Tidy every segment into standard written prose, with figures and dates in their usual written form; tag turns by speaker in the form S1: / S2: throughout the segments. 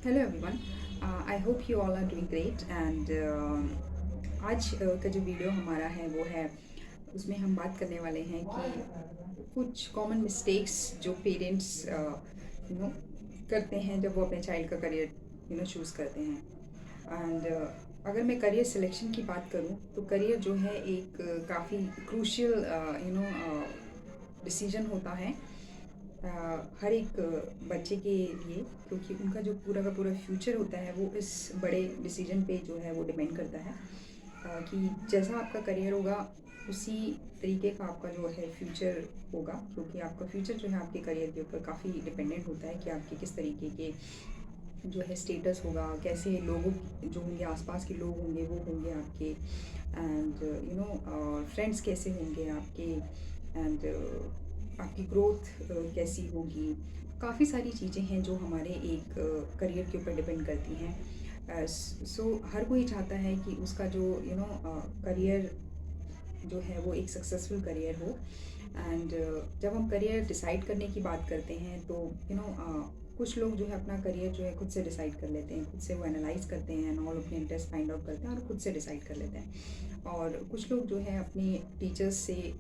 S1: Hello everyone. I hope you all are doing great and आज का जो video हमारा है वो है, उसमें हम बात करने वाले हैं कि कुछ कॉमन मिस्टेक्स जो पेरेंट्स करते हैं जब वो अपने चाइल्ड का करियर चूज़ करते हैं। एंड अगर मैं करियर सिलेक्शन की बात करूं तो करियर जो है एक काफ़ी क्रूशियल डिसीजन होता है हर एक बच्चे के लिए, क्योंकि उनका जो पूरा का पूरा फ्यूचर होता है वो इस बड़े डिसीजन पे जो है वो डिपेंड करता है कि जैसा आपका करियर होगा उसी तरीके का आपका जो है फ्यूचर होगा, क्योंकि आपका फ्यूचर जो है आपके करियर के ऊपर काफ़ी डिपेंडेंट होता है कि आपके किस तरीके के जो है स्टेटस होगा, कैसे लोगों जो होंगे, आसपास के लोग होंगे वो होंगे आपके, एंड फ्रेंड्स कैसे होंगे आपके, एंड आपकी ग्रोथ कैसी होगी। काफ़ी सारी चीज़ें हैं जो हमारे एक करियर के ऊपर डिपेंड करती हैं। सो हर कोई चाहता है कि उसका जो करियर जो है वो एक सक्सेसफुल करियर हो। एंड जब हम करियर डिसाइड करने की बात करते हैं तो कुछ लोग जो है अपना करियर जो है खुद से डिसाइड कर लेते हैं, खुद से वो एनालाइज करते हैं और अपने इंटरेस्ट फाइंड आउट करते हैं और खुद से डिसाइड कर लेते हैं। और कुछ लोग जो है अपने टीचर्स से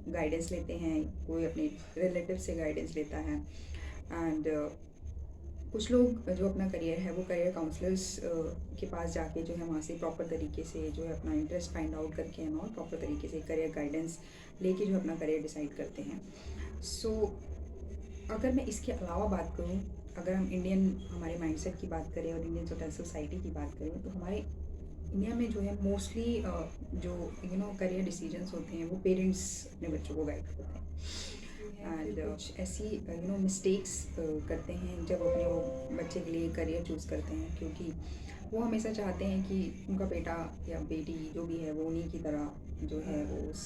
S1: गाइडेंस लेते हैं, कोई अपने रिलेटिव से गाइडेंस लेता है। एंड कुछ लोग जो अपना करियर है वो करियर काउंसलर्स के पास जाके जो है वहाँ से प्रॉपर तरीके से जो है अपना इंटरेस्ट फाइंड आउट करके एंड और प्रॉपर तरीके से करियर गाइडेंस लेके जो अपना करियर डिसाइड करते हैं। सो अगर मैं इसके अलावा बात करूँ, अगर हम इंडियन हमारे माइंडसेट की बात करें और इंडियन सोसाइटी की बात करें तो हमारे इंडिया में जो है मोस्टली जो करियर डिसीजंस होते हैं वो पेरेंट्स अपने बच्चों को गाइड करते हैं। एंड कुछ ऐसी मिस्टेक्स करते हैं जब अपने वो बच्चे के लिए करियर चूज़ करते हैं, क्योंकि वो हमेशा चाहते हैं कि उनका बेटा या बेटी जो भी है वो उन्हीं की तरह जो है वो उस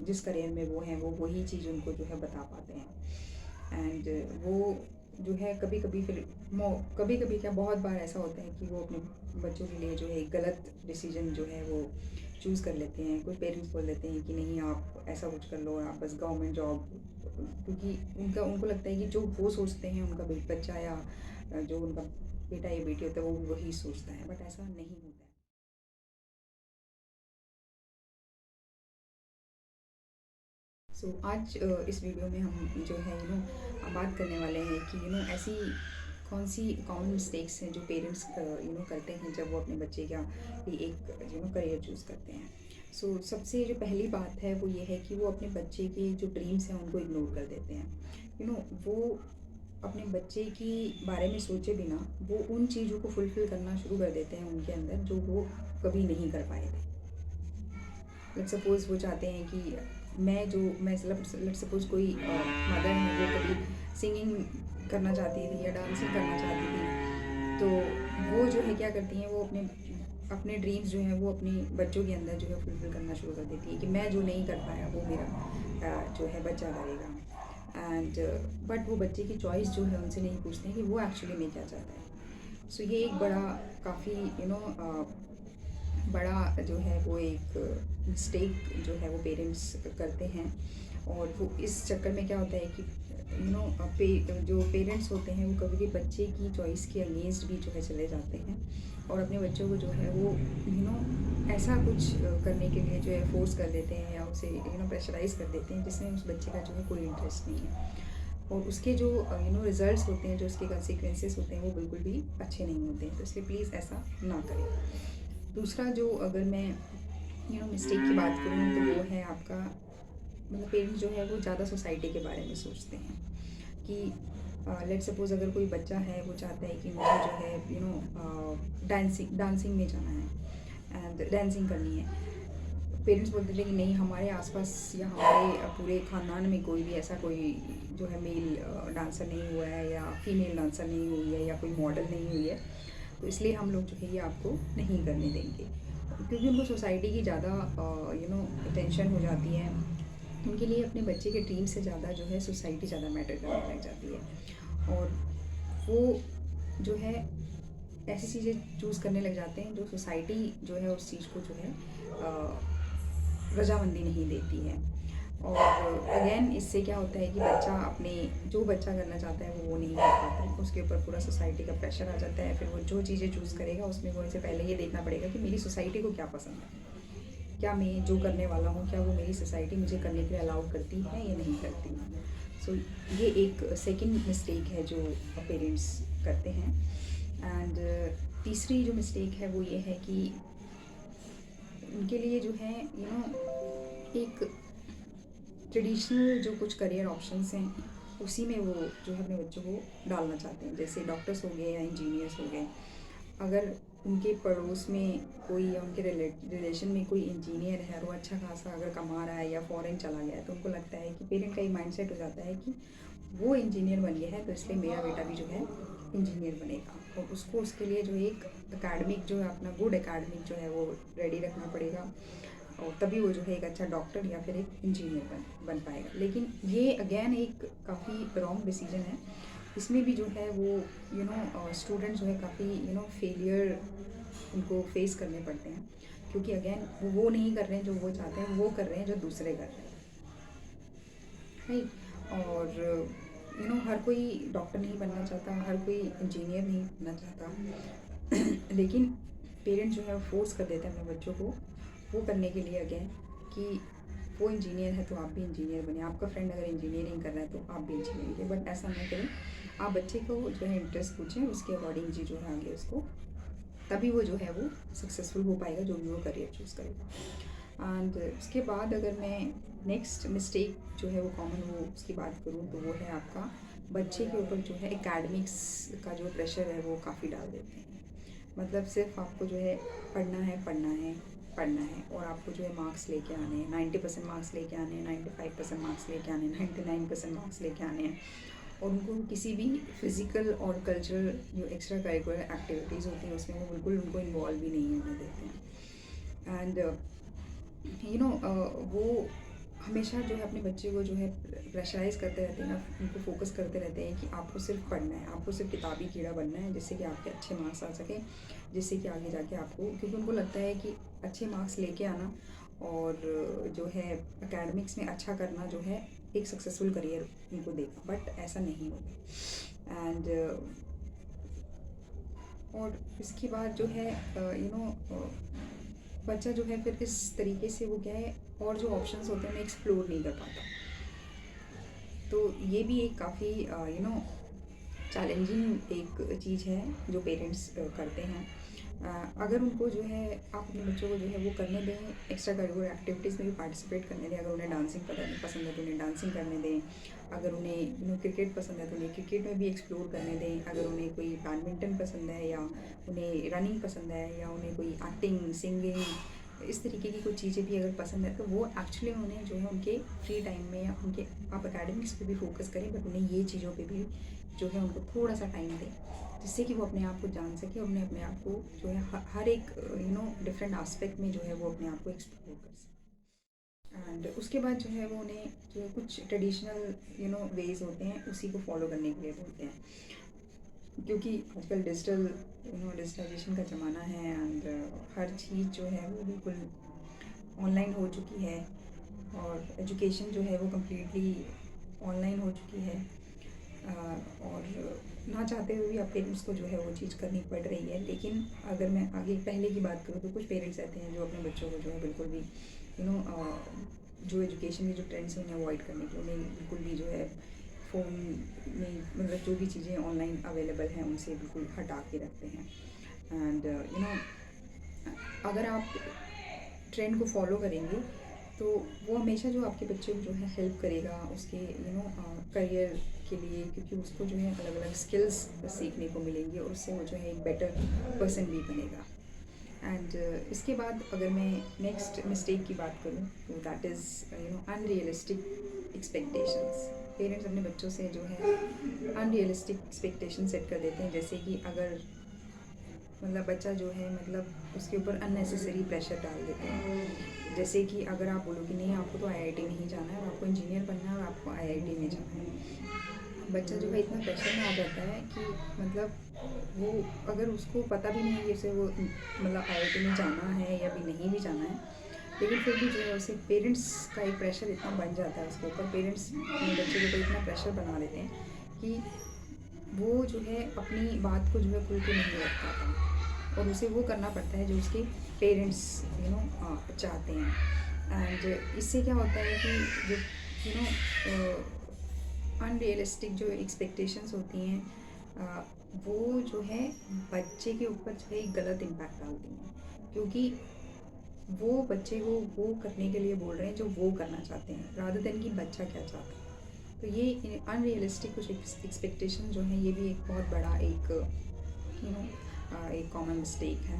S1: जिस करियर में वो हैं वो वही चीज़ उनको जो है बता पाते हैं। एंड वो जो है कभी कभी फिर कभी कभी क्या बहुत बार ऐसा होता है कि वो अपने बच्चों के लिए जो है एक गलत डिसीजन जो है वो चूज़ कर लेते हैं। कुछ पेरेंट्स बोल देते हैं कि नहीं आप ऐसा कुछ कर लो, आप बस गवर्नमेंट जॉब, क्योंकि उनको लगता है कि जो वो सोचते हैं उनका बच्चा या जो उनका बेटा या बेटी होता है वो वही सोचता है, बट ऐसा नहीं होता है। आज इस वीडियो में हम जो है बात करने वाले हैं कि ऐसी कौन सी कॉमन मिस्टेक्स हैं जो पेरेंट्स करते हैं जब वो अपने बच्चे का लिए एक करियर चूज़ करते हैं। सबसे जो पहली बात है वो ये है कि वो अपने बच्चे के जो ड्रीम्स हैं उनको इग्नोर कर देते हैं। वो अपने बच्चे की बारे में सोचे बिना वो उन चीज़ों को फुलफ़िल करना शुरू कर देते हैं उनके अंदर जो वो कभी नहीं कर पाए थे। लेट्स सपोज़ वो चाहते हैं कि मैं लेट्स सपोज़ कोई मदर है वो कभी सिंगिंग करना चाहती थी या डांसिंग करना चाहती थी, तो वो जो है क्या करती हैं, वो अपने अपने ड्रीम्स जो हैं वो अपनी बच्चों के अंदर जो है फुलफ़िल करना शुरू कर देती है कि मैं जो नहीं कर पाया वो मेरा जो है बच्चा करेगा। एंड बट वो बच्चे की चॉइस जो है उनसे नहीं पूछते हैं कि वो एक्चुअली में क्या चाहता है। ये एक बड़ा काफ़ी बड़ा जो है वो एक मिस्टेक जो है वो पेरेंट्स करते हैं। और वो इस चक्कर में क्या होता है कि जो पेरेंट्स होते हैं वो कभी भी बच्चे की चॉइस के अगेंस्ट भी जो है चले जाते हैं और अपने बच्चों को जो है वो ऐसा कुछ करने के लिए जो है फोर्स कर देते हैं या उसे प्रेशराइज कर देते हैं जिसमें उस बच्चे का जो है कोई इंटरेस्ट नहीं है, और उसके जो रिजल्ट्स होते हैं, जो उसके कंसिक्वेंसेस होते हैं वो बिल्कुल भी अच्छे नहीं होते हैं। तो इसलिए प्लीज़ ऐसा ना करें। दूसरा जो अगर मैं मिस्टेक की बात करूँ तो वो है आपका, मतलब पेरेंट्स जो है वो ज़्यादा सोसाइटी के बारे में सोचते हैं कि लेट सपोज़ अगर कोई बच्चा है वो चाहता है कि मुझे जो है डांसिंग में जाना है एंड डांसिंग करनी है। पेरेंट्स बोलते थे कि नहीं, हमारे आसपास या हमारे पूरे ख़ानदान में कोई भी ऐसा कोई जो है मेल डांसर नहीं हुआ है या फीमेल डांसर नहीं हुई है या कोई मॉडल नहीं हुई है, तो इसलिए हम लोग जो है ये आपको नहीं करने देंगे। क्योंकि उनको सोसाइटी की ज़्यादा टेंशन हो जाती है, उनके लिए अपने बच्चे के ड्रीम से ज़्यादा जो है सोसाइटी ज़्यादा मैटर करने लग जाती है। और वो जो है ऐसी चीज़ें चूज़ करने लग जाते हैं जो सोसाइटी जो है उस चीज़ को जो है रजामंदी नहीं देती है। और अगेन इससे क्या होता है कि बच्चा अपने जो बच्चा करना चाहता है वो नहीं कर पाता है, उसके ऊपर पूरा सोसाइटी का प्रेशर आ जाता है। फिर वो जो चीज़ें चूज़ करेगा उसमें वो इसे पहले ये देखना पड़ेगा कि मेरी सोसाइटी को क्या पसंद है, क्या मैं जो करने वाला हूँ क्या वो मेरी सोसाइटी मुझे करने के लिए अलाउ करती है या नहीं करती। सो ये एक सेकंड मिस्टेक है जो पेरेंट्स करते हैं। एंड तीसरी जो मिस्टेक है वो ये है कि उनके लिए जो है एक ट्रेडिशनल जो कुछ करियर ऑप्शंस हैं उसी में वो जो है अपने बच्चों को डालना चाहते हैं। जैसे डॉक्टर्स हो गए या इंजीनियर्स हो गए, अगर उनके पड़ोस में कोई या उनके रिलेशन में कोई इंजीनियर है और वो अच्छा खासा अगर कमा रहा है या फॉरेन चला गया है, तो उनको लगता है कि पेरेंट का एक माइंडसेट हो जाता है कि वो इंजीनियर बन गया है तो इसलिए मेरा बेटा भी जो है इंजीनियर बनेगा, और उसको उसके लिए जो एक एकेडमिक जो है अपना गुड एकेडमिक जो है वो रेडी रखना पड़ेगा, और तभी वो जो है एक अच्छा डॉक्टर या फिर एक इंजीनियर बन पाएगा। लेकिन ये अगेन एक काफ़ी रॉन्ग डिसीजन है। इसमें भी जो है वो स्टूडेंट जो है काफ़ी फेलियर उनको फेस करने पड़ते हैं, क्योंकि अगेन वो नहीं कर रहे हैं जो वो चाहते हैं, वो कर रहे हैं जो दूसरे कर रहे हैं, राइट। और हर कोई डॉक्टर नहीं बनना चाहता, हर कोई इंजीनियर नहीं बनना चाहता लेकिन पेरेंट्स जो है फोर्स कर देते हैं अपने बच्चों को वो करने के लिए अगेन कि वो इंजीनियर है तो आप भी इंजीनियर बने, आपका फ्रेंड अगर इंजीनियरिंग कर रहा है तो आप भी इंजीनियरिंग करें। बट ऐसा ना करें, आप बच्चे को जो है इंटरेस्ट पूछें, उसके अकॉर्डिंग जी जो है आगे उसको, तभी वो जो है वो सक्सेसफुल हो पाएगा जो भी वो करियर चूज़ करेगा। एंड उसके बाद अगर मैं नेक्स्ट मिस्टेक जो है वो कॉमन वो उसकी बात करूँ तो वो है आपका बच्चे के ऊपर जो है एकेडमिक्स का जो प्रेशर है वो काफ़ी डाल देते हैं। मतलब सिर्फ आपको जो है पढ़ना है पढ़ना है पढ़ना है, और आपको जो है मार्क्स लेके आने हैं, 90% मार्क्स लेके आने हैं, 95% मार्क्स लेके आने हैं, 99% मार्क्स लेके आने हैं, और उनको किसी भी फिज़िकल और कल्चरल जो एक्स्ट्रा करिकुलर एक्टिविटीज़ होती हैं उसमें वो बिल्कुल उनको इन्वॉल्व भी नहीं होने देते हैं। एंड वो हमेशा जो है अपने बच्चे को जो है प्रेशराइज़ करते रहते हैं, उनको फोकस करते रहते हैं कि आपको सिर्फ पढ़ना है, आपको सिर्फ किताबी कीड़ा बनना है, जिससे कि आपके अच्छे मार्क्स आ सकें, जिससे कि आगे जाके आपको, क्योंकि उनको लगता है कि अच्छे मार्क्स लेके आना और जो है एकेडमिक्स में अच्छा करना जो है एक सक्सेसफुल करियर उनको देगा, बट ऐसा नहीं होगा। एंड और इसके बाद जो है बच्चा जो है फिर इस तरीके से वो क्या है और जो ऑप्शंस होते हैं उन्हें एक्सप्लोर नहीं कर पाता। तो ये भी एक काफ़ी चैलेंजिंग एक चीज़ है जो पेरेंट्स करते हैं। अगर उनको जो है आप अपने बच्चों को जो है वो करने दें, एक्स्ट्रा करिकुलर एक्टिविटीज़ में भी पार्टिसिपेट करने दें। अगर उन्हें डांसिंग पसंद है तो उन्हें डांसिंग करने दें, अगर उन्हें क्रिकेट पसंद है तो उन्हें क्रिकेट में भी एक्सप्लोर करने दें, अगर उन्हें कोई बैडमिंटन पसंद है या उन्हें रनिंग पसंद है या उन्हें कोई एक्टिंग सिंगिंग इस तरीके की कुछ चीज़ें भी अगर पसंद है तो वो एक्चुअली उन्हें जो है उनके फ्री टाइम में या उनके आप एकेडमिक्स पे भी फोकस करें, बट उन्हें ये चीज़ों पे भी जो है उनको थोड़ा सा टाइम दें, जिससे कि वो अपने आप को जान सके और उन्हें अपने आप को जो है हर एक डिफरेंट आस्पेक्ट में जो है वो अपने आप को एक्सप्लोर कर सके। एंड उसके बाद जो है वो उन्हें जो है कुछ ट्रेडिशनल वेज होते हैं उसी को फॉलो करने के लिए बोलते हैं, क्योंकि आजकल डिजिटलाइजेशन का ज़माना है एंड हर चीज़ जो है वो बिल्कुल ऑनलाइन हो चुकी है, और एजुकेशन जो है वो कम्प्लीटली ऑनलाइन हो चुकी है, और ना चाहते हुए भी आप पेरेंट्स को जो है वो चीज़ करनी पड़ रही है। लेकिन अगर मैं आगे पहले की बात करूँ तो कुछ पेरेंट्स ऐसे हैं जो अपने बच्चों को जो है बिल्कुल भी जो एजुकेशन के जो ट्रेंड्स हैं उन्हें अवॉइड करने के, उन्हें बिल्कुल भी जो है फ़ोन में मतलब जो भी चीज़ें ऑनलाइन अवेलेबल हैं उनसे बिल्कुल हटा के रखते हैं। एंड अगर आप ट्रेंड को फॉलो करेंगे तो वो हमेशा जो आपके बच्चे को जो है हेल्प करेगा उसके करियर के लिए, क्योंकि उसको जो है अलग अलग स्किल्स सीखने को मिलेंगी और उससे वो जो है एक बेटर पर्सन भी बनेगा। एंड इसके बाद अगर मैं नेक्स्ट मिस्टेक की बात करूँ तो that is unrealistic expectations. Parents अपने बच्चों से जो है अनरियलिस्टिक एक्सपेक्टेशन सेट कर देते हैं, जैसे कि अगर मतलब बच्चा जो है मतलब उसके ऊपर अननेसेसरी प्रेशर डाल देते हैं। जैसे कि अगर आप बोलो कि नहीं आपको तो आईआईटी नहीं जाना है और आपको इंजीनियर बनना है और आपको आईआईटी में जाना है, बच्चा जो है इतना प्रेशर में आ जाता है कि मतलब वो अगर उसको पता भी नहीं है कि उसे वो मतलब आईआईटी में जाना है या भी नहीं भी जाना है, लेकिन फिर भी जो है उसे पेरेंट्स का एक प्रेशर इतना बन जाता है उसके ऊपर, पेरेंट्स अपने बच्चे के ऊपर इतना प्रेशर बना देते हैं कि वो जो है अपनी बात को जो है खुल के नहीं रख पाता और उसे वो करना पड़ता है जो उसके पेरेंट्स चाहते हैं। एंड इससे क्या होता है कि जो अनरियलिस्टिक जो एक्सपेक्टेशंस होती हैं वो जो है बच्चे के ऊपर जो है एक गलत इम्पैक्ट डालती हैं, क्योंकि वो बच्चे को वो करने के लिए बोल रहे हैं जो वो करना चाहते हैं रादर देन कि बच्चा क्या चाहता है। तो ये अनरियलिस्टिक कुछ एक्सपेक्टेशन जो है ये भी एक बहुत बड़ा एक एक कॉमन मिस्टेक है।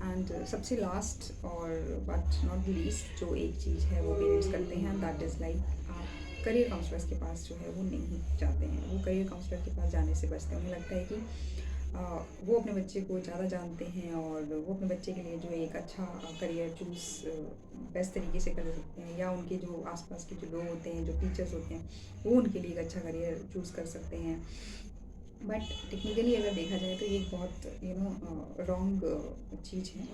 S1: एंड सबसे लास्ट और बट नॉट लीस्ट जो एक चीज़ है वो पेरेंट्स करते हैं, दैट इज़ लाइक आप करियर काउंसलर्स के पास जो है वो नहीं जाते हैं, वो करियर काउंसलर के पास जाने से बचते हैं। उन्हें लगता है कि वो अपने बच्चे को ज़्यादा जानते हैं और वो अपने बच्चे के लिए जो एक अच्छा करियर चूज़ बेस्ट तरीके से कर सकते हैं, या उनके जो आसपास के जो लोग होते हैं, जो टीचर्स होते हैं, वो उनके लिए एक अच्छा करियर चूज़ कर सकते हैं। बट टेक्निकली अगर देखा जाए तो ये एक बहुत रॉन्ग चीज़ है।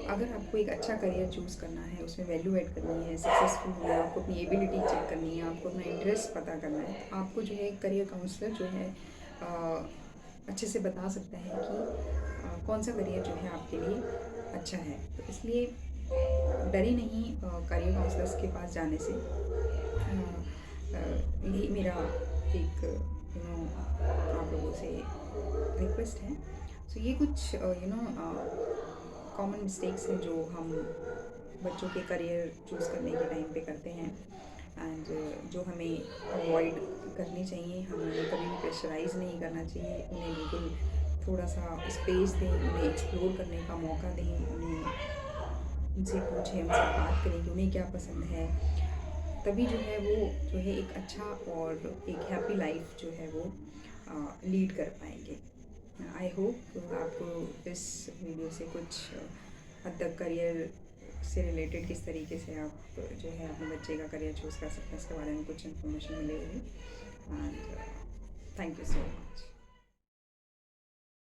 S1: अगर आपको एक अच्छा करियर चूज़ करना है, उसमें वैल्यू ऐड करनी है, सक्सेसफुल होना है, आपको अपनी एबिलिटी चेक करनी है, आपको अपना इंटरेस्ट पता करना है, तो आपको जो है करियर काउंसलर जो है अच्छे से बता सकता है कि कौन सा करियर जो है आपके लिए अच्छा है। तो इसलिए डरे नहीं करियर काउंसलर्स के पास जाने से। यही मेरा एक आप लोगों से रिक्वेस्ट है। सो ये कुछ कॉमन मिस्टेक्स हैं जो हम बच्चों के करियर चूज़ करने के टाइम पे करते हैं, एंड जो हमें अवॉइड करनी चाहिए। हमें कभी भी प्रेशराइज़ नहीं करना चाहिए, उन्हें बिल्कुल थोड़ा सा स्पेस दें, उन्हें एक्सप्लोर करने का मौका दें, उन्हें उनसे पूछें, उनसे बात करें कि उन्हें क्या पसंद है। तभी जो है वो जो है एक अच्छा और एक हैप्पी लाइफ जो है वो लीड कर पाएंगे। आई होप आपको इस वीडियो से कुछ हद तक करियर से रिलेटेड किस तरीके से आप जो है अपने बच्चे का करियर चूज़ कर सकते हैं इसके बारे में कुछ इन्फॉर्मेशन मिली होगी। And thank you so much.